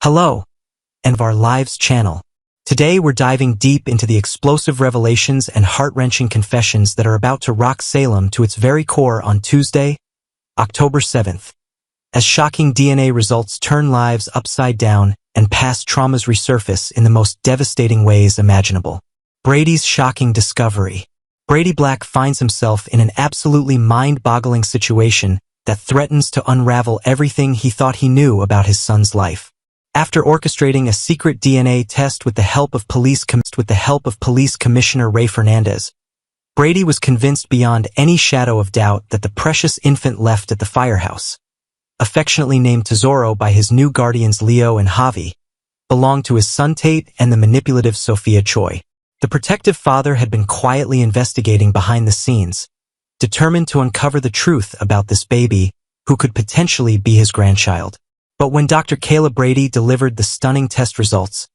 Hello, and of our Lives channel. Today we're diving deep into the explosive revelations and heart-wrenching confessions that are about to rock Salem to its very core on Tuesday, October 7th. As shocking DNA results turn lives upside down and past traumas resurface in the most devastating ways imaginable. Brady's shocking discovery. Brady Black finds himself in an absolutely mind-boggling situation that threatens to unravel everything he thought he knew about his son's life. After orchestrating a secret DNA test with the help of Police Commissioner Ray Fernandez, Brady was convinced beyond any shadow of doubt that the precious infant left at the firehouse, affectionately named Tesoro by his new guardians Leo and Javi, belonged to his son Tate and the manipulative Sophia Choi. The protective father had been quietly investigating behind the scenes, determined to uncover the truth about this baby who could potentially be his grandchild. But when Dr. Kayla Brady delivered the stunning test results,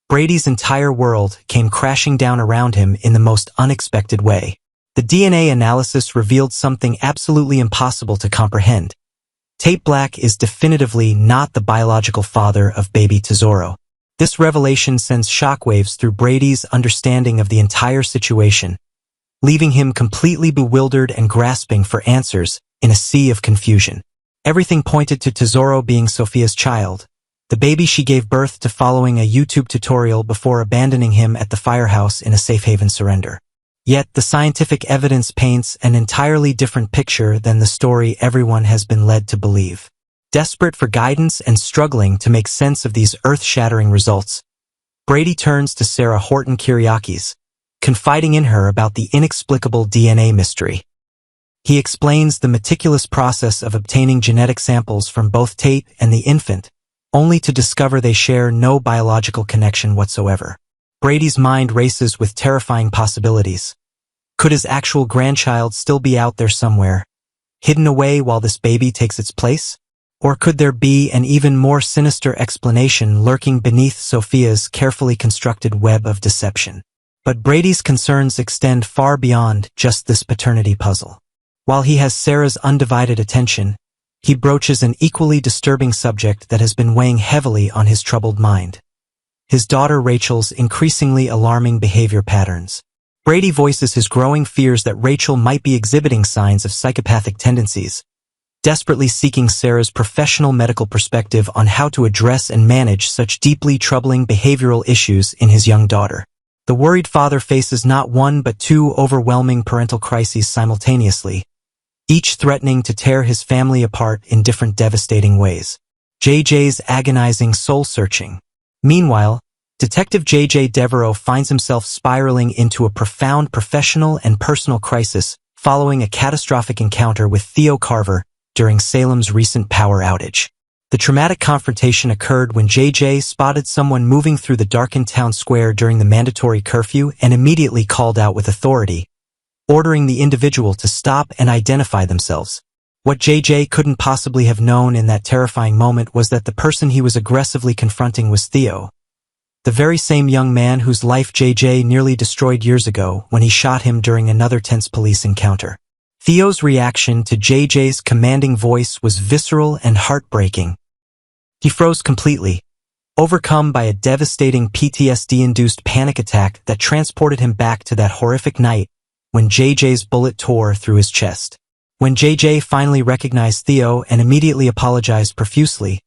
Brady's entire world came crashing down around him in the most unexpected way. The DNA analysis revealed something absolutely impossible to comprehend. Tate Black is definitively not the biological father of baby Tesoro. This revelation sends shockwaves through Brady's understanding of the entire situation, leaving him completely bewildered and grasping for answers in a sea of confusion. Everything pointed to Tesoro being Sophia's child, the baby she gave birth to following a YouTube tutorial before abandoning him at the firehouse in a safe haven surrender. Yet the scientific evidence paints an entirely different picture than the story everyone has been led to believe. Desperate for guidance and struggling to make sense of these earth-shattering results, Brady turns to Sarah Horton Kyriakis, confiding in her about the inexplicable DNA mystery. He explains the meticulous process of obtaining genetic samples from both Tate and the infant, only to discover they share no biological connection whatsoever. Brady's mind races with terrifying possibilities. Could his actual grandchild still be out there somewhere, hidden away while this baby takes its place? Or could there be an even more sinister explanation lurking beneath Sophia's carefully constructed web of deception? But Brady's concerns extend far beyond just this paternity puzzle. While he has Sarah's undivided attention, he broaches an equally disturbing subject that has been weighing heavily on his troubled mind: his daughter Rachel's increasingly alarming behavior patterns. Brady voices his growing fears that Rachel might be exhibiting signs of psychopathic tendencies, desperately seeking Sarah's professional medical perspective on how to address and manage such deeply troubling behavioral issues in his young daughter. The worried father faces not one but two overwhelming parental crises simultaneously, each threatening to tear his family apart in different devastating ways. JJ's agonizing soul-searching. Meanwhile, Detective JJ Devereaux finds himself spiraling into a profound professional and personal crisis following a catastrophic encounter with Theo Carver during Salem's recent power outage. The traumatic confrontation occurred when JJ spotted someone moving through the darkened town square during the mandatory curfew and immediately called out with authority, ordering the individual to stop and identify themselves. What JJ couldn't possibly have known in that terrifying moment was that the person he was aggressively confronting was Theo, the very same young man whose life JJ nearly destroyed years ago when he shot him during another tense police encounter. Theo's reaction to JJ's commanding voice was visceral and heartbreaking. He froze completely, overcome by a devastating PTSD-induced panic attack that transported him back to that horrific night when JJ's bullet tore through his chest. When JJ finally recognized Theo and immediately apologized profusely,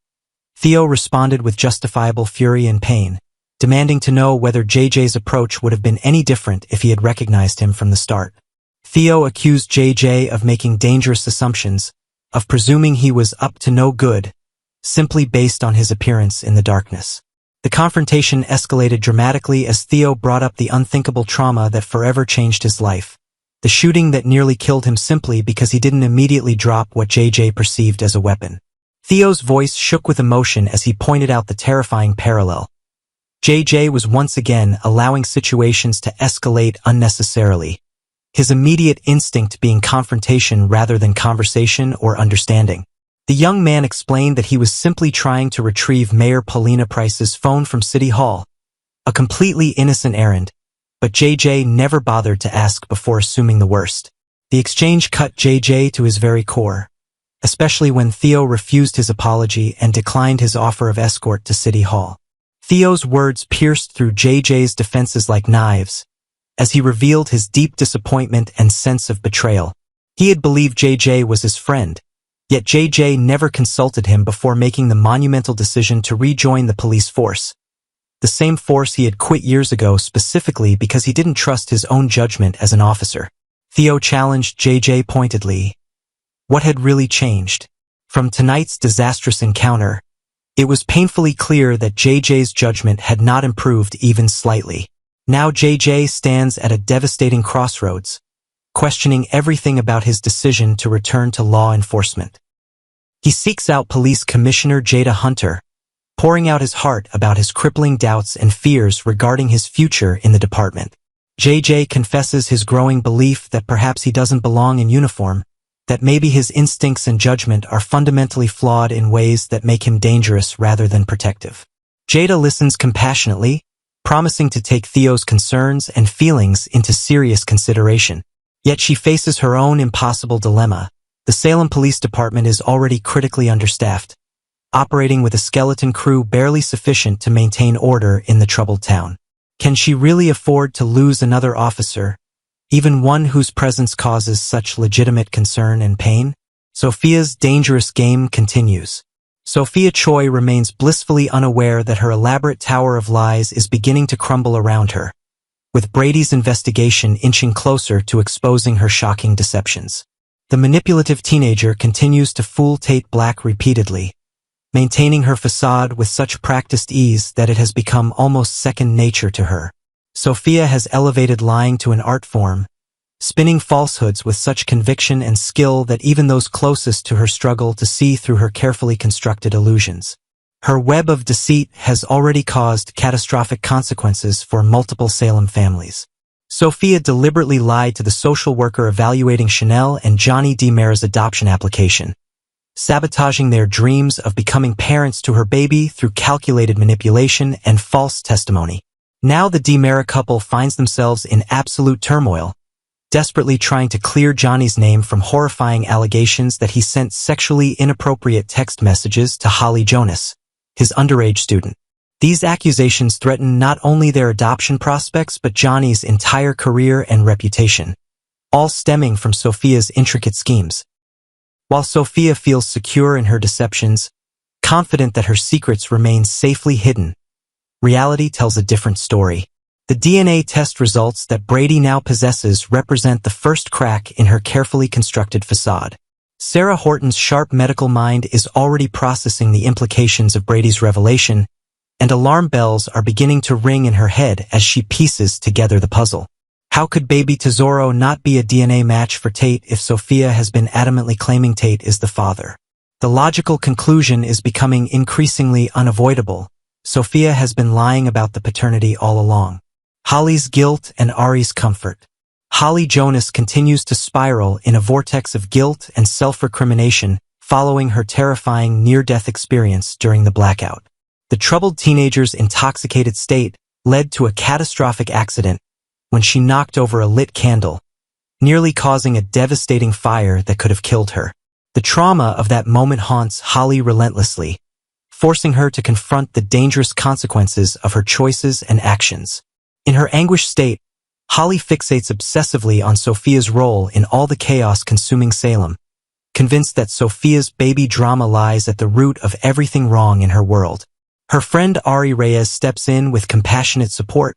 Theo responded with justifiable fury and pain, demanding to know whether JJ's approach would have been any different if he had recognized him from the start. Theo accused JJ of making dangerous assumptions, of presuming he was up to no good, simply based on his appearance in the darkness. The confrontation escalated dramatically as Theo brought up the unthinkable trauma that forever changed his life, the shooting that nearly killed him simply because he didn't immediately drop what JJ perceived as a weapon. Theo's voice shook with emotion as he pointed out the terrifying parallel. JJ was once again allowing situations to escalate unnecessarily, his immediate instinct being confrontation rather than conversation or understanding. The young man explained that he was simply trying to retrieve Mayor Paulina Price's phone from City Hall, a completely innocent errand, but JJ never bothered to ask before assuming the worst. The exchange cut JJ to his very core, especially when Theo refused his apology and declined his offer of escort to City Hall. Theo's words pierced through JJ's defenses like knives, as he revealed his deep disappointment and sense of betrayal. He had believed JJ was his friend, yet JJ never consulted him before making the monumental decision to rejoin the police force. The same force he had quit years ago specifically because he didn't trust his own judgment as an officer. Theo challenged JJ pointedly. What had really changed? From tonight's disastrous encounter, it was painfully clear that JJ's judgment had not improved even slightly. Now JJ stands at a devastating crossroads, questioning everything about his decision to return to law enforcement. He seeks out Police Commissioner Jada Hunter, pouring out his heart about his crippling doubts and fears regarding his future in the department. JJ confesses his growing belief that perhaps he doesn't belong in uniform, that maybe his instincts and judgment are fundamentally flawed in ways that make him dangerous rather than protective. Jada listens compassionately, promising to take Theo's concerns and feelings into serious consideration. Yet she faces her own impossible dilemma. The Salem Police Department is already critically understaffed, operating with a skeleton crew barely sufficient to maintain order in the troubled town. Can she really afford to lose another officer, even one whose presence causes such legitimate concern and pain? Sophia's dangerous game continues. Sophia Choi remains blissfully unaware that her elaborate tower of lies is beginning to crumble around her, with Brady's investigation inching closer to exposing her shocking deceptions. The manipulative teenager continues to fool Tate Black repeatedly, maintaining her facade with such practiced ease that it has become almost second nature to her. Sophia has elevated lying to an art form, spinning falsehoods with such conviction and skill that even those closest to her struggle to see through her carefully constructed illusions. Her web of deceit has already caused catastrophic consequences for multiple Salem families. Sophia deliberately lied to the social worker evaluating Chanel and Johnny DiMera's adoption application, sabotaging their dreams of becoming parents to her baby through calculated manipulation and false testimony. Now the DiMera couple finds themselves in absolute turmoil, desperately trying to clear Johnny's name from horrifying allegations that he sent sexually inappropriate text messages to Holly Jonas, his underage student. These accusations threaten not only their adoption prospects but Johnny's entire career and reputation, all stemming from Sophia's intricate schemes. While Sophia feels secure in her deceptions, confident that her secrets remain safely hidden, reality tells a different story. The DNA test results that Brady now possesses represent the first crack in her carefully constructed facade. Sarah Horton's sharp medical mind is already processing the implications of Brady's revelation, and alarm bells are beginning to ring in her head as she pieces together the puzzle. How could baby Tesoro not be a DNA match for Tate if Sophia has been adamantly claiming Tate is the father? The logical conclusion is becoming increasingly unavoidable. Sophia has been lying about the paternity all along. Holly's guilt and Ari's comfort. Holly Jonas continues to spiral in a vortex of guilt and self-recrimination following her terrifying near-death experience during the blackout. The troubled teenager's intoxicated state led to a catastrophic accident when she knocked over a lit candle, nearly causing a devastating fire that could have killed her. The trauma of that moment haunts Holly relentlessly, forcing her to confront the dangerous consequences of her choices and actions. In her anguished state, Holly fixates obsessively on Sophia's role in all the chaos consuming Salem, convinced that Sophia's baby drama lies at the root of everything wrong in her world. Her friend Ari Reyes steps in with compassionate support,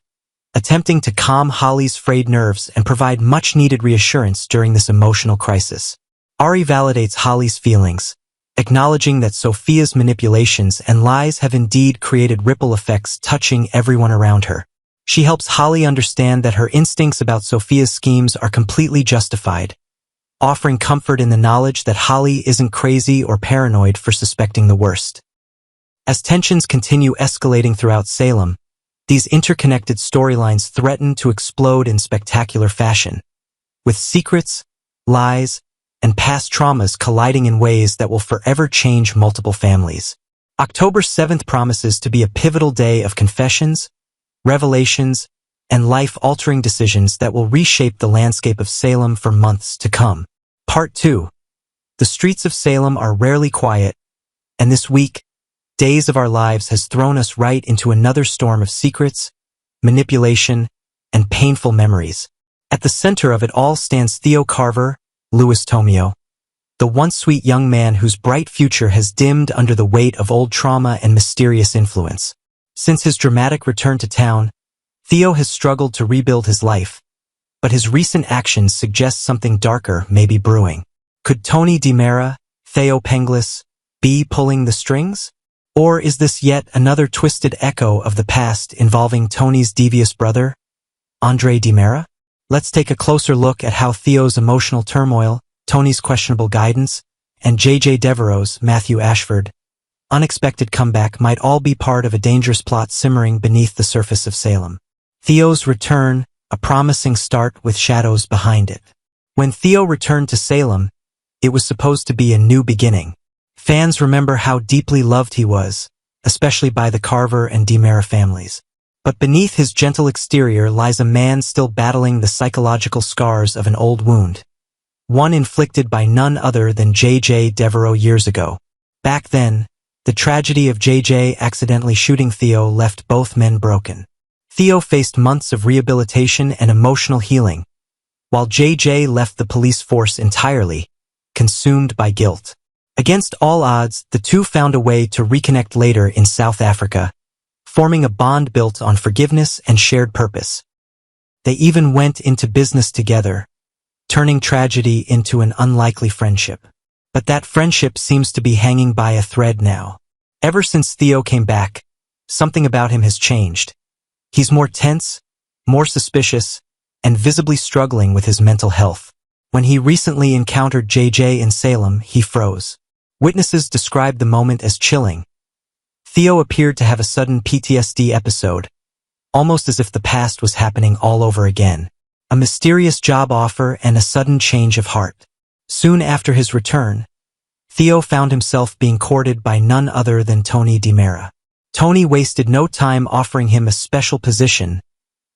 attempting to calm Holly's frayed nerves and provide much-needed reassurance during this emotional crisis. Ari validates Holly's feelings, acknowledging that Sophia's manipulations and lies have indeed created ripple effects touching everyone around her. She helps Holly understand that her instincts about Sophia's schemes are completely justified, offering comfort in the knowledge that Holly isn't crazy or paranoid for suspecting the worst. As tensions continue escalating throughout Salem, these interconnected storylines threaten to explode in spectacular fashion, with secrets, lies, and past traumas colliding in ways that will forever change multiple families. October 7th promises to be a pivotal day of confessions, revelations, and life-altering decisions that will reshape the landscape of Salem for months to come. Part 2. The streets of Salem are rarely quiet, and this week, Days of Our Lives has thrown us right into another storm of secrets, manipulation, and painful memories. At the center of it all stands Theo Carver, Louis Tomeo, the once sweet young man whose bright future has dimmed under the weight of old trauma and mysterious influence. Since his dramatic return to town, Theo has struggled to rebuild his life, but his recent actions suggest something darker may be brewing. Could Tony DiMera, Theo Penglis, be pulling the strings? Or is this yet another twisted echo of the past involving Tony's devious brother, Andre DiMera? Let's take a closer look at how Theo's emotional turmoil, Tony's questionable guidance, and J.J. Devereaux's Matthew Ashford unexpected comeback might all be part of a dangerous plot simmering beneath the surface of Salem. Theo's return, a promising start with shadows behind it. When Theo returned to Salem, it was supposed to be a new beginning. Fans remember how deeply loved he was, especially by the Carver and DiMera families. But beneath his gentle exterior lies a man still battling the psychological scars of an old wound, one inflicted by none other than J.J. Devereaux years ago. Back then, the tragedy of J.J. accidentally shooting Theo left both men broken. Theo faced months of rehabilitation and emotional healing, while J.J. left the police force entirely, consumed by guilt. Against all odds, the two found a way to reconnect later in South Africa, forming a bond built on forgiveness and shared purpose. They even went into business together, turning tragedy into an unlikely friendship. But that friendship seems to be hanging by a thread now. Ever since Theo came back, something about him has changed. He's more tense, more suspicious, and visibly struggling with his mental health. When he recently encountered JJ in Salem, he froze. Witnesses described the moment as chilling. Theo appeared to have a sudden PTSD episode, almost as if the past was happening all over again. A mysterious job offer and a sudden change of heart. Soon after his return, Theo found himself being courted by none other than Tony DiMera. Tony wasted no time offering him a special position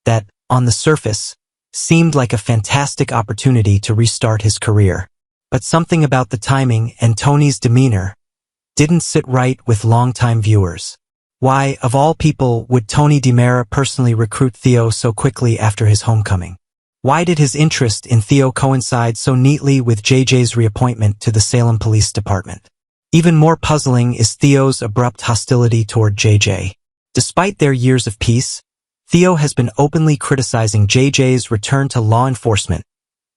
that, on the surface, seemed like a fantastic opportunity to restart his career. But something about the timing and Tony's demeanor didn't sit right with longtime viewers. Why, of all people, would Tony DiMera personally recruit Theo so quickly after his homecoming? Why did his interest in Theo coincide so neatly with JJ's reappointment to the Salem Police Department? Even more puzzling is Theo's abrupt hostility toward JJ. Despite their years of peace, Theo has been openly criticizing JJ's return to law enforcement,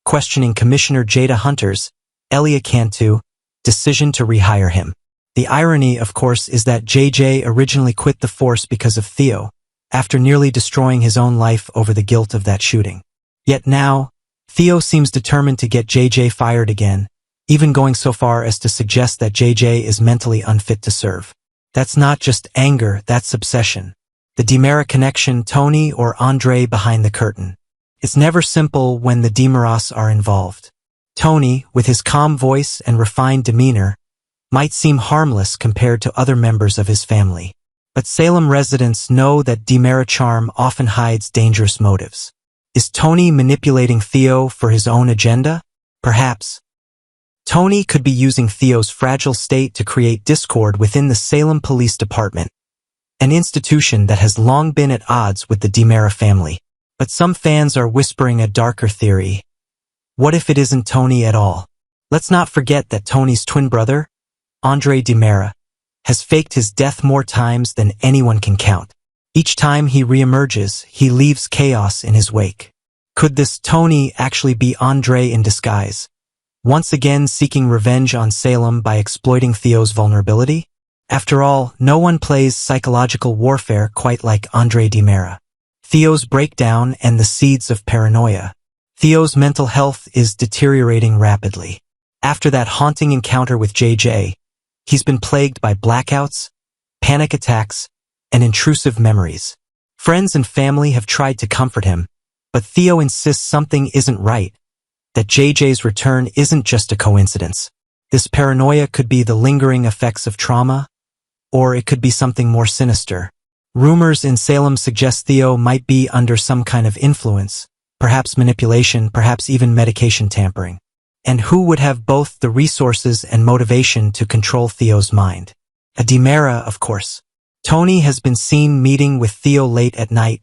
questioning Commissioner Jada Hunter's, Elia Cantu, decision to rehire him. The irony, of course, is that JJ originally quit the force because of Theo, after nearly destroying his own life over the guilt of that shooting. Yet now, Theo seems determined to get JJ fired again, even going so far as to suggest that JJ is mentally unfit to serve. That's not just anger, that's obsession. The DiMera connection, Tony or Andre behind the curtain. It's never simple when the DiMeras are involved. Tony, with his calm voice and refined demeanor, might seem harmless compared to other members of his family. But Salem residents know that DiMera charm often hides dangerous motives. Is Tony manipulating Theo for his own agenda? Perhaps. Tony could be using Theo's fragile state to create discord within the Salem Police Department, an institution that has long been at odds with the DiMera family. But some fans are whispering a darker theory. What if it isn't Tony at all? Let's not forget that Tony's twin brother, Andre DiMera, has faked his death more times than anyone can count. Each time he reemerges, he leaves chaos in his wake. Could this Tony actually be Andre in disguise, once again seeking revenge on Salem by exploiting Theo's vulnerability? After all, no one plays psychological warfare quite like Andre DiMera. Theo's breakdown and the seeds of paranoia. Theo's mental health is deteriorating rapidly. After that haunting encounter with JJ, he's been plagued by blackouts, panic attacks, and intrusive memories. Friends and family have tried to comfort him, but Theo insists something isn't right, that JJ's return isn't just a coincidence. This paranoia could be the lingering effects of trauma, or it could be something more sinister. Rumors in Salem suggest Theo might be under some kind of influence, perhaps manipulation, perhaps even medication tampering. And who would have both the resources and motivation to control Theo's mind? Adimera, of course. Tony has been seen meeting with Theo late at night,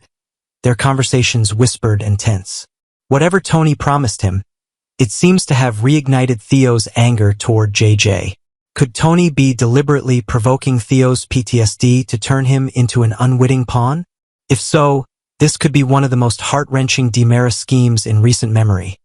their conversations whispered and tense. Whatever Tony promised him, it seems to have reignited Theo's anger toward JJ. Could Tony be deliberately provoking Theo's PTSD to turn him into an unwitting pawn? If so, this could be one of the most heart-wrenching Dimera schemes in recent memory.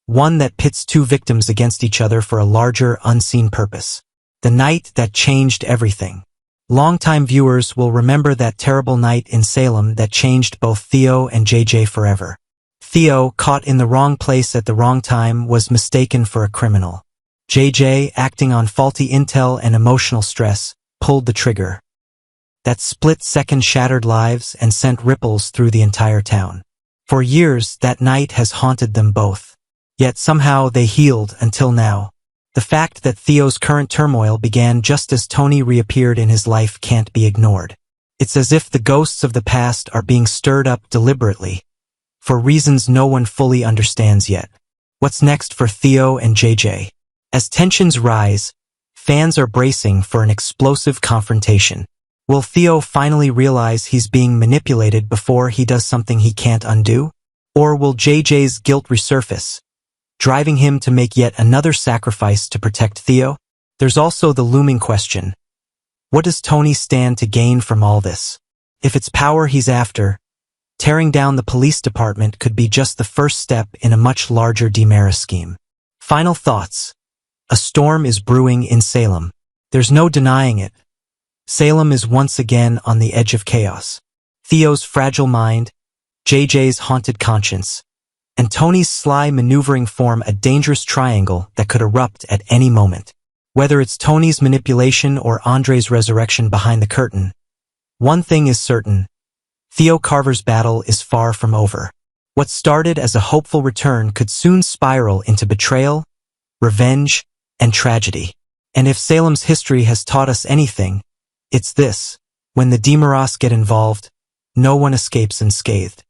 One that pits two victims against each other for a larger, unseen purpose. The night that changed everything. Longtime viewers will remember that terrible night in Salem that changed both Theo and JJ forever. Theo, caught in the wrong place at the wrong time, was mistaken for a criminal. JJ, acting on faulty intel and emotional stress, pulled the trigger. That split second shattered lives and sent ripples through the entire town. For years, that night has haunted them both. Yet somehow they healed until now. The fact that Theo's current turmoil began just as Tony reappeared in his life can't be ignored. It's as if the ghosts of the past are being stirred up deliberately, for reasons no one fully understands yet. What's next for Theo and JJ? As tensions rise, fans are bracing for an explosive confrontation. Will Theo finally realize he's being manipulated before he does something he can't undo? Or will JJ's guilt resurface, driving him to make yet another sacrifice to protect Theo? There's also the looming question. What does Tony stand to gain from all this? If it's power he's after, tearing down the police department could be just the first step in a much larger Dimera scheme. Final thoughts. A storm is brewing in Salem. There's no denying it. Salem is once again on the edge of chaos. Theo's fragile mind, JJ's haunted conscience, and Tony's sly maneuvering form a dangerous triangle that could erupt at any moment. Whether it's Tony's manipulation or Andre's resurrection behind the curtain, one thing is certain. Theo Carver's battle is far from over. What started as a hopeful return could soon spiral into betrayal, revenge, and tragedy. And if Salem's history has taught us anything, it's this. When the Dimeras get involved, no one escapes unscathed.